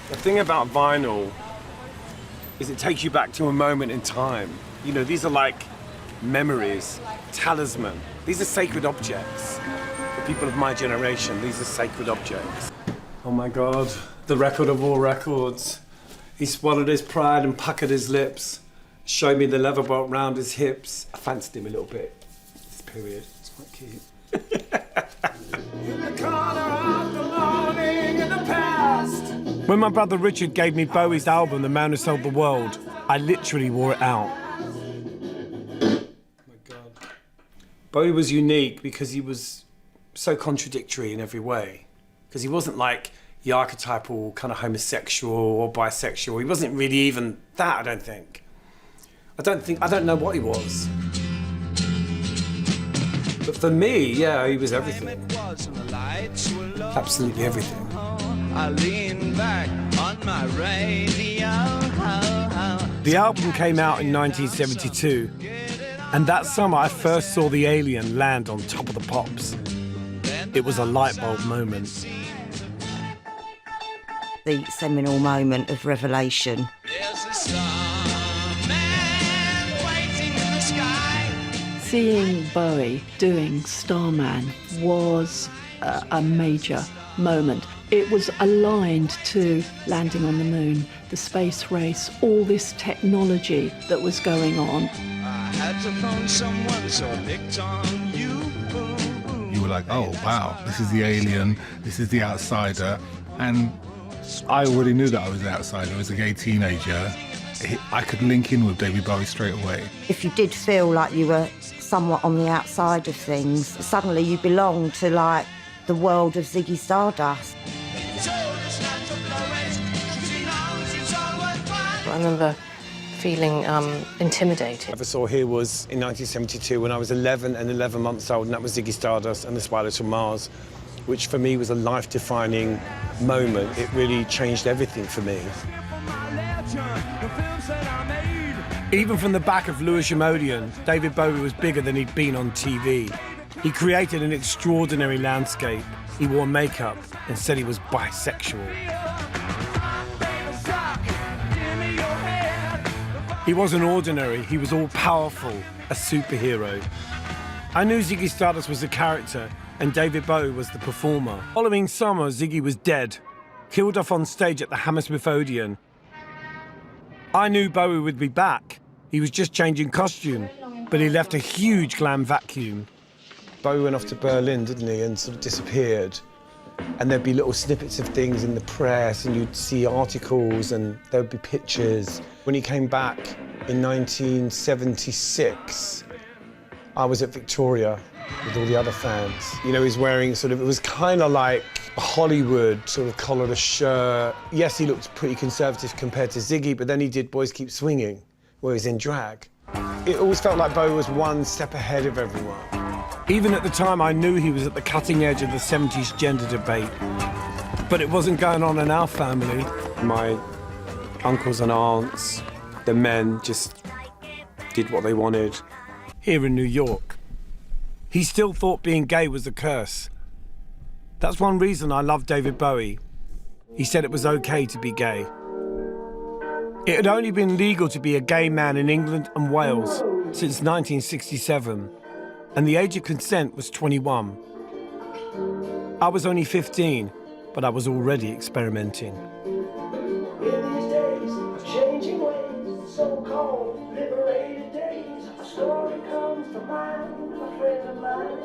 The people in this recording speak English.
The thing about vinyl is it takes you back to a moment in time. You know, these are like memories, talisman. These are sacred objects. For people of my generation, these are sacred objects. Oh my God, the record of all records. He swallowed his pride and puckered his lips, showed me the leather belt round his hips. I fancied him a little bit, this period. It's quite cute. In the corner of the morning in the past. When my brother Richard gave me Bowie's album, The Man Who Sold the World, I literally wore it out. Oh my God. Bowie was unique because he was so contradictory in every way. Because he wasn't like the archetypal kind of homosexual or bisexual. He wasn't really even that, I don't think. I don't know what he was. But for me, yeah, he was everything. Absolutely everything. I lean back on my radio. The album came out in 1972, and that summer I first saw the alien land on Top of the Pops. It was a light bulb moment. The seminal moment of revelation. Seeing Bowie doing Starman was a major moment. It was aligned to landing on the moon, the space race, all this technology that was going on. I had to phone someone, so I picked on you. You were like, oh wow, this is the alien, this is the outsider. And I already knew that I was the outsider. As a gay teenager, I could link in with David Bowie straight away. If you did feel like you were somewhat on the outside of things, suddenly you belonged to like the world of Ziggy Stardust. I remember feeling intimidated. I ever saw here was in 1972 when I was 11 and 11 months old, and that was Ziggy Stardust and the Spy Little Mars, which for me was a life-defining moment. It really changed everything for me. Even from the back of Lewisham Odeon, David Bowie was bigger than he'd been on TV. He created an extraordinary landscape. He wore makeup and said he was bisexual. He wasn't ordinary, he was all-powerful, a superhero. I knew Ziggy Stardust was a character and David Bowie was the performer. Following summer, Ziggy was dead, killed off on stage at the Hammersmith Odeon. I knew Bowie would be back. He was just changing costume, but he left a huge glam vacuum. Bowie went off to Berlin, didn't he, and sort of disappeared. And there'd be little snippets of things in the press, and you'd see articles, and there would be pictures. When he came back in 1976, I was at Victoria with all the other fans. You know, he was wearing it was kind of like a Hollywood sort of collarless shirt. Yes, he looked pretty conservative compared to Ziggy, but then he did Boys Keep Swinging, where he was in drag. It always felt like Bowie was one step ahead of everyone. Even at the time, I knew he was at the cutting edge of the 70s gender debate. But it wasn't going on in our family. My uncles and aunts, the men, just did what they wanted. Here in New York, he still thought being gay was a curse. That's one reason I love David Bowie. He said it was okay to be gay. It had only been legal to be a gay man in England and Wales since 1967. And the age of consent was 21. I was only 15, but I was already experimenting. In these days of changing ways, so-called liberated days, a story comes to mind, a friend of mine.